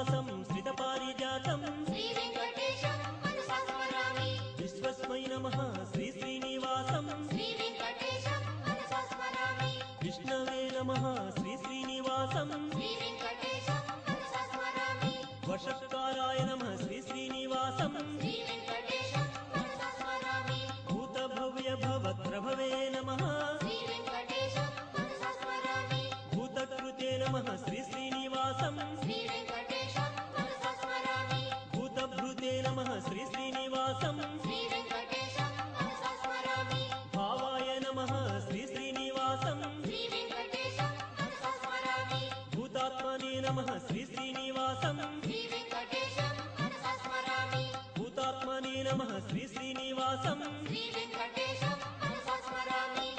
श्रीनिवासं श्रितपारिजातं श्री वेंकटेशं मनसा स्मरामि विश्वस्मै नमः श्री श्रीनिवासं श्री वेंकटेशं मनसा स्मरामि विष्णवे नमः श्री श्रीनिवासं श्री वेंकटेशं मनसा स्मरामि वषट्काराय नमः श्री श्रीनिवासं श्री वेंकटेशं मनसा स्मरामि भूतभव्य भवत्रभवे नमः श्री वेंकटेशं मनसा स्मरामि भूतकृते नमः श्री श्रीनिवासं श्री वेंकटेशं मनसा स्मरामि भूतभृते नमः श्री श्रीनिवासं श्री वेंकटेशं मनसा स्मरामि भावाय नमः श्री श्रीनिवासं श्री वेंकटेशं मनसा स्मरामि भूतात्मने नमः श्री श्रीनिवासं श्री वेंकटेशं मनसा स्मरामि भूतात्मने नमः श्री श्रीनिवासं श्री वेंकटेशं मनसा स्मरामि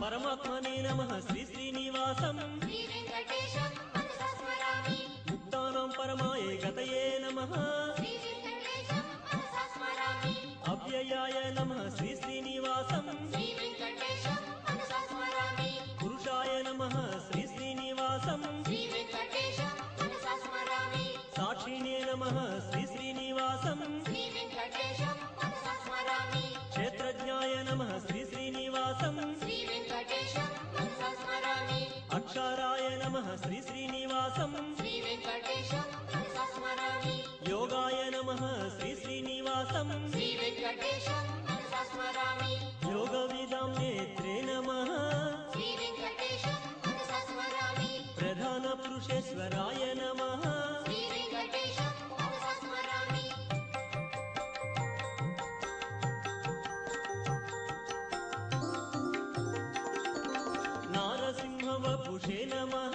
परमात्मने नमः श्री श्रीनिवासं श्री वेंकटेशं मनसा स्मरामि मुक्तानां परमाय गतये नमः श्री वेंकटेशं मनसा स्मरामि अव्ययाय नमः श्री श्रीनिवासं श्री वेंकटेशं मनसा स्मरामि पुरुषाय नमः श्री श्रीनिवासं श्री वेंकटेशं मनसा स्मरामि साक्षिणे नमः श्री श्रीनिवासं श्री वेंकटेशं मनसा स्मरामि क्षेत्रज्ञाय नमः श्री श्रीनिवासं श्री वेंकटेशं मनसा स्मरामि अक्षराय नमः श्री श्रीनिवासं श्री वेंकटेशं मनसा स्मरामि योगाय नमः श्री श्रीनिवासं श्री वेंकटेशं मनसा स्मरामि योगविदां नेत्रे नमः श्री वेंकटेशं मनसा स्मरामि प्रधानपुरुषेश्वराय नमः श्री वेंकटेशं मनसा स्मरामि नारसिंहवपुषे नमः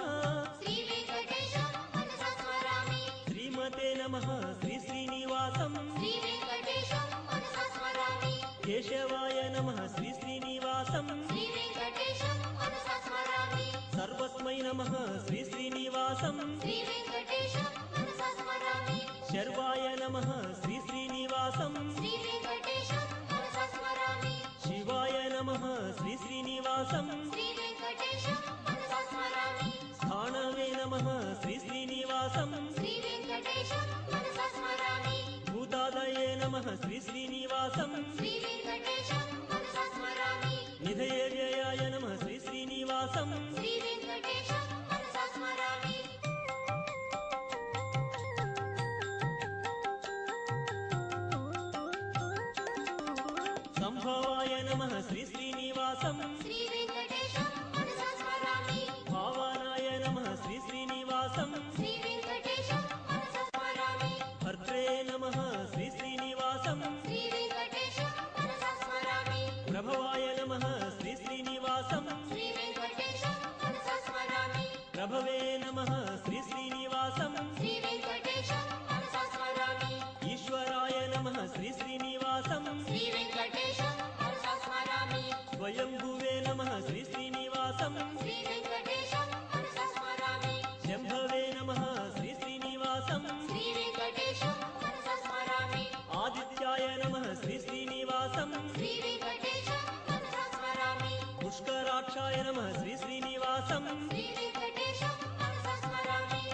श्री वेंकटेशं मनसा स्मरामि श्रीमते नमः श्री श्रीनिवासं श्री वेंकटेशं मनसा स्मरामि केशवाय नमः श्री श्रीनिवासं श्री वेंकटेशं मनसा स्मरामि सर्वस्मै नमः श्री श्रीनिवासं श्री वेंकटेशं मनसा स्मरामि शर्वाय नमः श्री श्रीनिवासं श्री वेंकटेशं मनसा स्मरामि शिवाय नमः श्री श्रीनिवासं श्री वेंकटेशं मनसा स्मरामि स्थाणवे नमः श्री श्रीनिवासं श्री वेंकटेशं मनसा स्मरामि भूतादये नमः श्री श्रीनिवासं श्री वेंकटेशं मनसा स्मरामि निधये व्ययाय नमः श्री श्रीनिवासं श्री वेंकटेशं मनसा स्मरामि संभवाय नमः श्री श्रीनिवासं श्री वेंकटेशं मनसा स्मरामि भावानाय नमः श्री श्रीनिवासं श्री वेंकटेशं मनसा स्मरामि भर्त्रे नमः श्री श्रीनिवासं श्री वेंकटेशं मनसा स्मरामि प्रभवाय नमः श्री श्रीनिवासं श्री वेंकटेशं मनसा स्मरामि प्रभवे नमः श्री श्रीनिवासं श्री वेंकटेशं मनसा स्मरामि ईश्वराय नमः श्री श्रीनिवासं श्री वेंकटेशं मनसा स्मरामि स्वयंभुवे नमः श्री श्रीनिवासं श्री वेंकटेशं मनसा स्मरामि शम्भवे नमः श्री श्रीनिवासं श्री वेंकटेशं मनसा स्मरामि आदित्याय नमः श्री श्रीनिवासं श्री वेंकटेशं मनसा स्मरामि पुष्कराक्षाय नमः श्री श्रीनिवासं श्री वेंकटेशं मनसा स्मरामि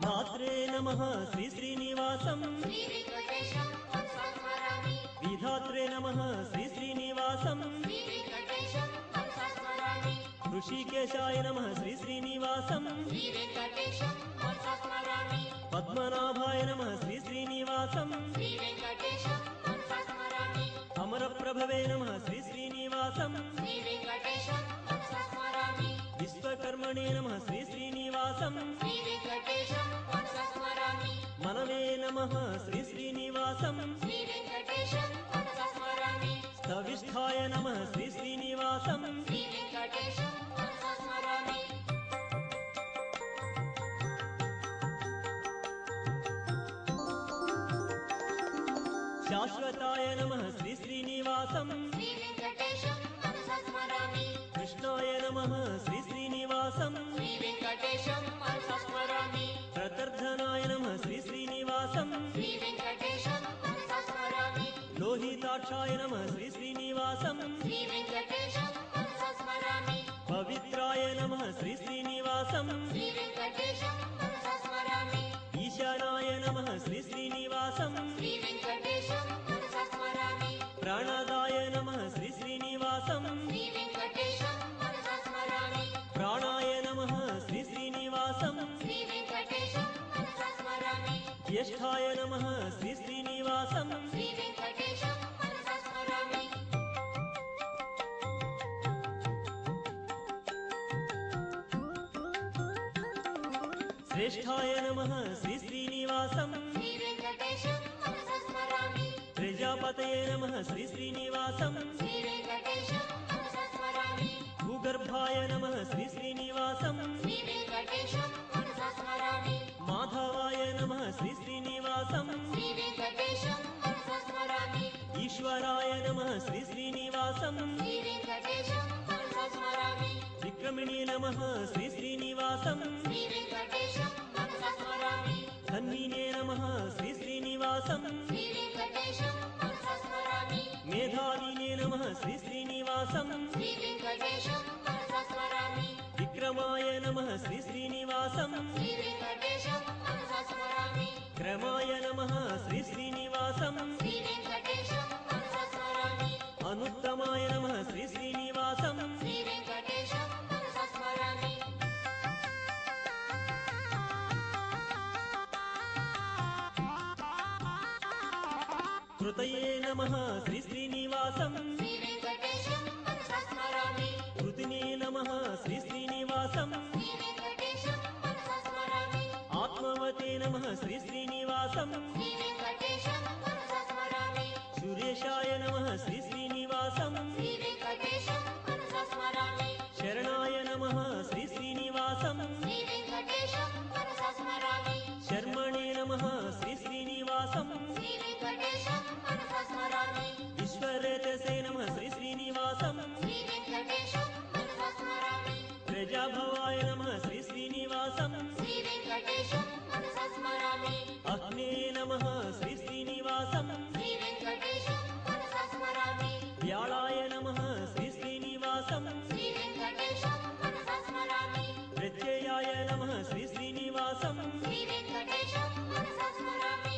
धात्रे नमः श्री श्रीनिवासं श्री वेंकटेशं मनसा स्मरामि विधात्रे नमः श्री श्रीनिवासं श्री वेंकटेशं मनसा स्मरामि ऋषिकेशाय नमः श्री श्रीनिवासं श्री वेंकटेशं मनसा स्मरामि पद्मनाभाय नमः श्री श्रीनिवासं श्री वेंकटेशं मनसा स्मरामि अमरप्रभवे नमः श्री श्रीनिवासं श्री वेंकटेशं मनसा स्मरामि विश्वकर्मणे नमः श्री श्रीनिवासं श्री वेंकटेशं मनसा स्मरामि मनवे नमः श्री श्रीनिवासं श्री वेंकटेशं मनसा स्मरामि स्तविष्ठाय नमः श्री श्रीनिवासं श्री वेंकटेशं मनसा स्मरामि शाश्वताय नमः श्री श्रीनिवासं श्री वेंकटेशं मनसा स्मरामि कृष्णाय नमः श्री श्रीनिवासं श्री वेंकटेशं मनसा स्मरामि प्रतर्धनाय नमः श्री श्रीनिवासं శ్రీ వెంకటేశం మనసా స్మరామి లోహితాక్షాయ నమః శ్రీ శ్రీనివాసం శ్రీ వెంకటేశం మనసా స్మరామి పవిత్రాయ నమః శ్రీ శ్రీనివాసం శ్రీ వెంకటేశం మనసా స్మరామి ఈశానాయ నమః శ్రీ శ్రీనివాసం శ్రీ వెంకటేశం మనసా స్మరామి ప్రాణదాయ నమః శ్రీ శ్రీనివాసం శ్రీ వెంకటేశం మనసా స్మరామి ప్రాణాయ నమః శ్రీ శ్రీనివాసం శ్రీ వెంకటేశం మనసా స్మరామి జ్యేష్ఠాయ నమః శ్రీ శ్రీనివాసం శ్రీ వెంకటేశం మనసా స్మరామి శ్రేష్ఠాయ నమః శ్రీ శ్రీనివాసం శ్రీ వెంకటేశం మనసా స్మరామి ప్రజాపతయే నమః శ్రీ శ్రీనివాసం శ్రీ వెంకటేశం మనసా స్మరామి భూగర్భాయ నమః శ్రీ శ్రీనివాసం శ్రీ వెంకటేశం మనసా స్మరామి మాధవాయ నమః శ్రీ శ్రీనివాసం శ్రీ వెంకటేశం మనసా స్మరామి ఈశ్వరాయ నమః శ్రీ శ్రీనివాసం శ్రీ వెంకటేశం మనసా స్మరామి విక్రమిణీ నమః శ్రీ శ్రీనివాసం శ్రీ వెంకటేశం మనసా స్మరామి ధన్వినే నమః శ్రీ శ్రీనివాసం శ్రీ వెంకటేశం మనసా స్మరామి మేధావినే నమః శ్రీ శ్రీనివాసం శ్రీ వెంకటేశం మనసా స్మరామి విక్రమాయ నమః శ్రీ శ్రీనివాసం శ్రీ వెంకటేశం మనసా స్మరామి క్రమాయ నమః శ్రీ శ్రీనివాసం శ్రీ వెంకటేశం మనసా స్మరామి అనుత్తమాయ నమః శ్రీ శ్రీనివాసం శ్రీ వెంకటేశం మనసా స్మరామి కృతయే నమః శ్రీ శ్రీనివాసం శ్రీ వెంకటేశం మనసా స్మరామి కృతినే నమః శ్రీ శ్రీనివాసం శ్రీ వెంకటేశం మనసా స్మరామి ఆత్మవతే నమః శ్రీ శ్రీనివాసం శ్రీ వెంకటేశం మనసా స్మరామి సురేశాయ నమః శ్రీ శ్రీనివాసం శ్రీ వెంకటేశం మనసా స్మరామి శరణాయ నమః శ్రీ శ్రీనివాసం శ్రీ వెంకటేశం మనసా స్మరామి శర్మణే నమః శ్రీ శ్రీనివాసం శ్రీ వెంకటేశం మనసా స్మరామి ఈశ్వరేతసే నమః శ్రీ శ్రీనివాసం శ్రీ వెంకటేశం మనసా స్మరామి ప్రజాభవాయ నమః శ్రీ శ్రీనివాసం శ్రీ వెంకటేశం మనసా స్మరామి అగ్నే నమః శ్రీ శ్రీనివాసం శ్రీ వెంకటేశం మనసా స్మరామి వ్యాళాయ నమః శ్రీ శ్రీనివాసం శ్రీ వెంకటేశం మనసా స్మరామి ప్రత్యయాయ నమః శ్రీ శ్రీనివాసం శ్రీ వెంకటేశం మనసా స్మరామి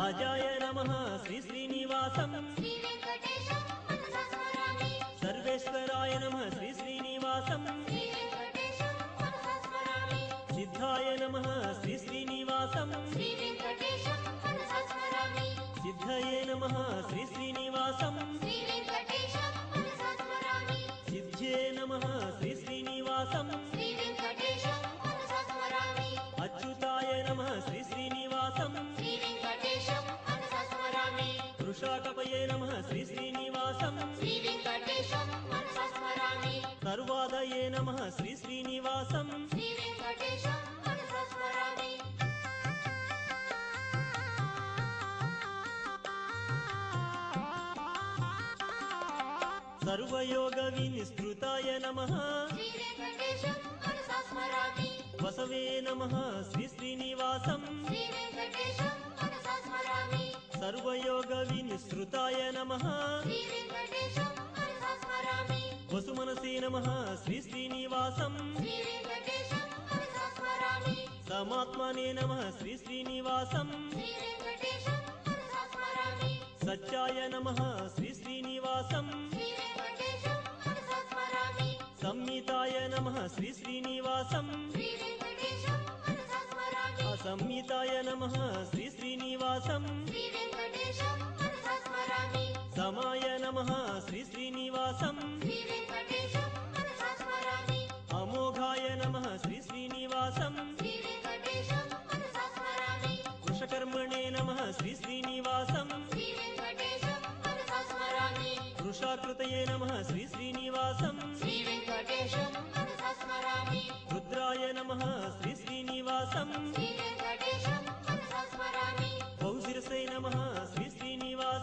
అజాయ నమః శ్రీ శ్రీనివాసం శ్రీ వెంకటేశం మనసా స్మరామి సర్వేశ్వరాయ నమః శ్రీ శ్రీనివాసం శ్రీ వెంకటేశం మనసా స్మరామి సిద్ధాయ నమః శ్రీ శ్రీనివాసం శ్రీ వెంకటేశం మనసా స్మరామి సిద్ధయే నమః శ్రీ శ్రీనివాసం శ్రీ వెంకటేశం మనసా స్మరామి సిద్ధ్యే నమః శ్రీ శ్రీనివాసం శ్రీ వెంకటేశం మనసా స్మరామి అచ్యుతాయ నమః శ్రీ శ్రీనివాసం శ్రీ వెంకటేశం మనసా స్మరామి వృషాకపయే నమః శ్రీ శ్రీనివాసం శ్రీ వెంకటేశం మనసా స్మరామి సర్వాదయే నమః శ్రీ శ్రీనివాసం శ్రీ వెంకటేశం మనసా స్మరామి సర్వయోగ వినిస్తృతాయ నమః శ్రీ వెంకటేశం మనసా స్మరామి వసవే నమః శ్రీ శ్రీనివాసం శ్రీ వెంకటేశం మనసా స్మరామి సర్వయోగ వినిస్తృతాయ నమః శ్రీ వెంకటేశం మనసా స్మరామి వసుమనసే నమః శ్రీ శ్రీనివాసం శ్రీ వెంకటేశం మనసా స్మరామి సమాత్మనే నమః శ్రీ శ్రీనివాసం శ్రీ వెంకటేశం మనసా స్మరామి సత్యాయ నమః శ్రీ శ్రీనివాసం శ్రీ వెంకటేశం మనసా స్మరామి సంహితాయ నమః శ్రీ శ్రీనివాసం శ్రీ వెంకటేశం మనసా స్మరామి అసంహితాయ నమః శ్రీ శ్రీనివాసం శ్రీ వెంకటేశం మనసా స్మరామి సమాయ నమః శ్రీ శ్రీనివాసం శ్రీ వెంకటేశం మనసా స్మరామి అమోఘాయ నమః శ్రీ శ్రీనివాసం శ్రీ వెంకటేశం మనసా స్మరామి వృషకర్మణే నమః శ్రీ శ్రీనివాసం శ్రీ వెంకటేశం మనసా స్మరామి వృషాకృతయే నమః శ్రీ శ్రీనివాసం శ్రీ వెంకటేశం మనసా స్మరామి రుద్రాయ నమః శ్రీ శ్రీనివాసం శ్రీ వెంకటేశం మనసా స్మరామి భౌశిరసే నమః శ్రీ శ్రీనివాసం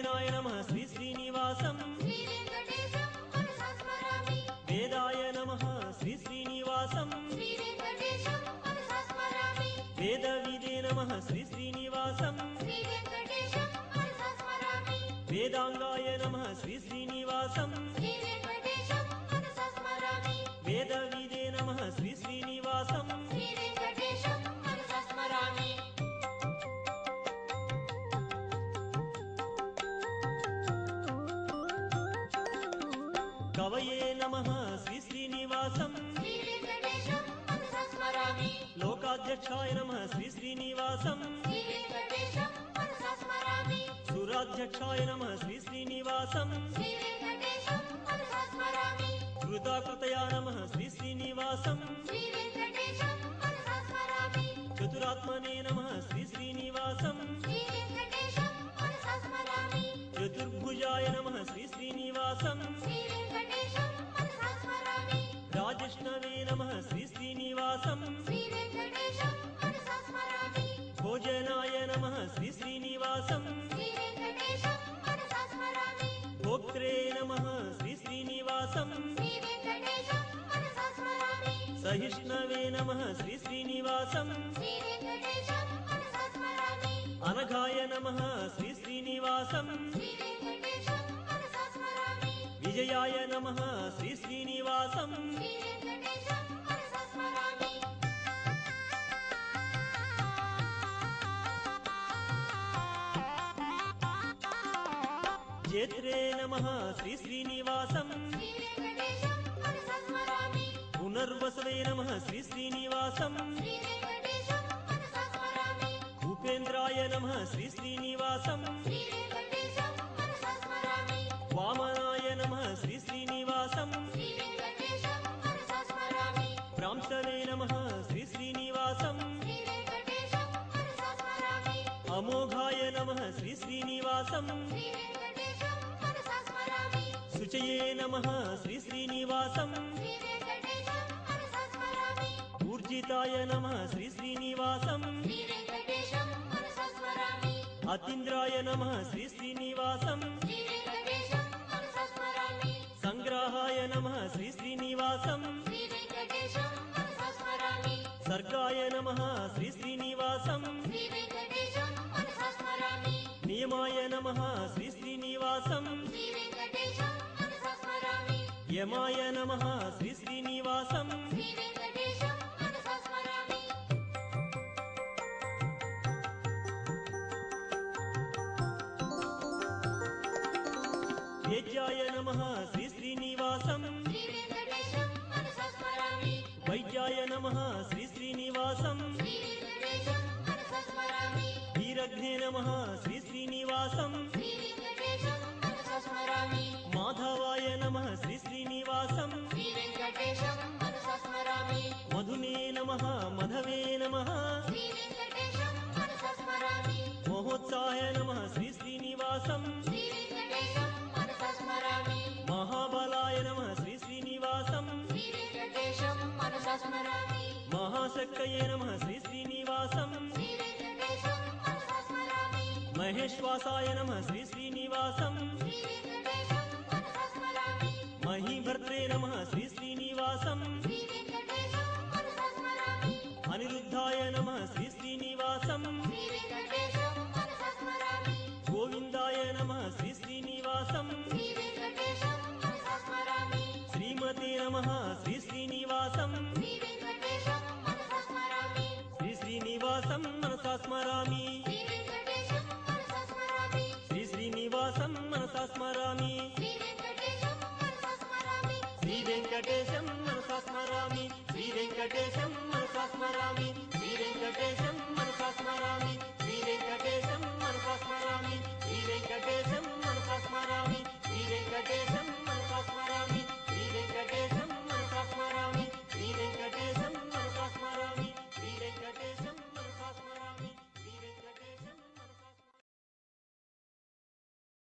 శ్రీసేనాయ నమః శ్రీ శ్రీనివాసం శ్రీ వెంకటేశం మనసా స్మరామి వేదాయ నమః శ్రీ శ్రీనివాసం శ్రీ వెంకటేశం మనసా స్మరామి వేదవిదే నమః శ్రీ శ్రీనివాసం శ్రీ వెంకటేశం మనసా స్మరామి వేదాంగాయ నమః శ్రీ శ్రీనివాసం శ్రీ వెంకటేశం మనసా స్మరామి వేదవిదే నమః శ్రీ శ్రీనివాసం శ్రీ వెంకటేశం మనసా స్మరామి కవయే నమః శ్రీ శ్రీనివాసం శ్రీ వెంకటేశం మనసా స్మరామి లోకాధ్యక్షాయ నమః శ్రీ శ్రీనివాసం శ్రీ వెంకటేశం మనసా స్మరామి సురాధ్యక్షాయ నమః శ్రీ శ్రీనివాసం శ్రీ వెంకటేశం మనసా స్మరామి కృతాకృతయా నమః శ్రీ శ్రీనివాసం శ్రీ వెంకటేశం మనసా స్మరామి చతురాత్మనే నమః శ్రీ శ్రీనివాసం శ్రీ వెంకటేశం మనసా స్మరామి చతుర్భుజాయ నమః శ్రీ శ్రీనివాసం శ్రీ వెంకటేశం మనసా స్మరామి రాజిష్ణవే నమః శ్రీ శ్రీనివాసం శ్రీ వెంకటేశం మనసా స్మరామి భోజనాయ నమః శ్రీ శ్రీనివాసం శ్రీ వెంకటేశం మనసా స్మరామి భోక్త్రే నమః శ్రీ శ్రీనివాసం శ్రీ వెంకటేశం మనసా స్మరామి సహిష్ణవే నమః శ్రీ శ్రీనివాసం శ్రీ వెంకటేశం మనసా స్మరామి అనఘాయ నమః శ్రీ శ్రీనివాసం శ్రీ వెంకటేశం మనసా స్మరామి విజయాయ నమః శ్రీ శ్రీనివాసం శ్రీ వెంకటేశం మనసా స్మరామి జేత్రే నమః శ్రీ శ్రీనివాసం శ్రీ వెంకటేశం మనసా స్మరామి పునర్వసవే నమః శ్రీ శ్రీనివాసం శ్రీ వెంకటేశం మనసా స్మరామి ఉపేంద్రాయ నమః శ్రీ శ్రీనివాసం శ్రీ వెంకటేశం మనసా స్మరామి వామనాయ నమః శ్రీ శ్రీనివాసం శ్రీ వెంకటేశం మనసా స్మరామి ప్రాంశవే నమః శ్రీ శ్రీనివాసం శ్రీ వెంకటేశం మనసా స్మరామి అమోఘాయ నమః శ్రీ శ్రీనివాసం శ్రీ వెంకటేశం మనసా స్మరామి శుచయే నమః శ్రీ శ్రీనివాసం శ్రీ వెంకటేశం మనసా స్మరామి ఊర్జితాయ నమః శ్రీ శ్రీనివాసం శ్రీ వెంకటేశం మనసా స్మరామి అతీంద్రాయ నమః శ్రీ శ్రీనివాసం శ్రీ వెంకటేశం మనసా స్మరామి సంగ్రహాయ నమః శ్రీ శ్రీనివాసం శ్రీ వెంకటేశం మనసా స్మరామి సర్గాయ నమః శ్రీ శ్రీనివాసం శ్రీ వెంకటేశం మనసా స్మరామి నియమాయ నమః శ్రీ శ్రీనివాసం శ్రీ వెంకటేశం మనసా స్మరామి యమాయ నమః శ్రీ శ్రీనివాసం శ్రీ వెంకటేశం మనసా స్మరామి వేద్యాయ నమః శ్రీ శ్రీనివాసం శ్రీ వెంకటేశం మనసా స్మరామి వైద్యాయ నమః శ్రీ శ్రీనివాసం శ్రీ వెంకటేశం మనసా స్మరామి వీరఘ్నే నమః శ్రీ శ్రీనివాసం శ్రీ వెంకటేశం మనసా స్మరామి మాధవాయ నమః శ్రీ శ్రీనివాసం శ్రీ వెంకటేశం మనసా స్మరామి మధునే నమః మధవే నమః శ్రీ వెంకటేశం మనసా స్మరామి మహోత్సాయ నమః శ్రీ శ్రీనివాసం శ్రీ వెంకటేశం మనసా స్మరామి మహాబలాయ నమః శ్రీ శ్రీనివాసం శ్రీ వెంకటేశం మనసా స్మరామి మహాశక్తయే నమః శ్రీ శ్రీనివాసం శ్రీ వెంకటేశం మనసా స్మరామి మహేశ్వాసాయ నమః శ్రీ శ్రీనివాసం శ్రీ వెంకటేశం మనసా స్మరామి మహీభర్త్రే నమః శ్రీ శ్రీనివాసం శ్రీ వెంకటేశం మనసా స్మరామి అనిరుద్ధాయ నమః శ్రీ శ్రీనివాసం శ్రీ వెంకటేశం మనసా స్మరామి గోవిందాయ నమః శ్రీ శ్రీనివాసం శ్రీ వెంకటేశం మనసా స్మరామి శ్రీమతే నమః శ్రీ శ్రీనివాసం శ్రీ వెంకటేశం మనసా స్మరామి శ్రీ శ్రీనివాసం మనసా స్మరామి శ్రీ వెంకటేశం మనసా స్మరామి శ్రీ శ్రీనివాసం మనసా స్మరామి శ్రీ వెంకటేశం మనసా స్మరామి శ్రీ వెంకటేశం మనసా స్మరామి శ్రీ వెంకటేశం మనసా స్మరామి శ్రీ వెంకటేశం మనసా స్మరామి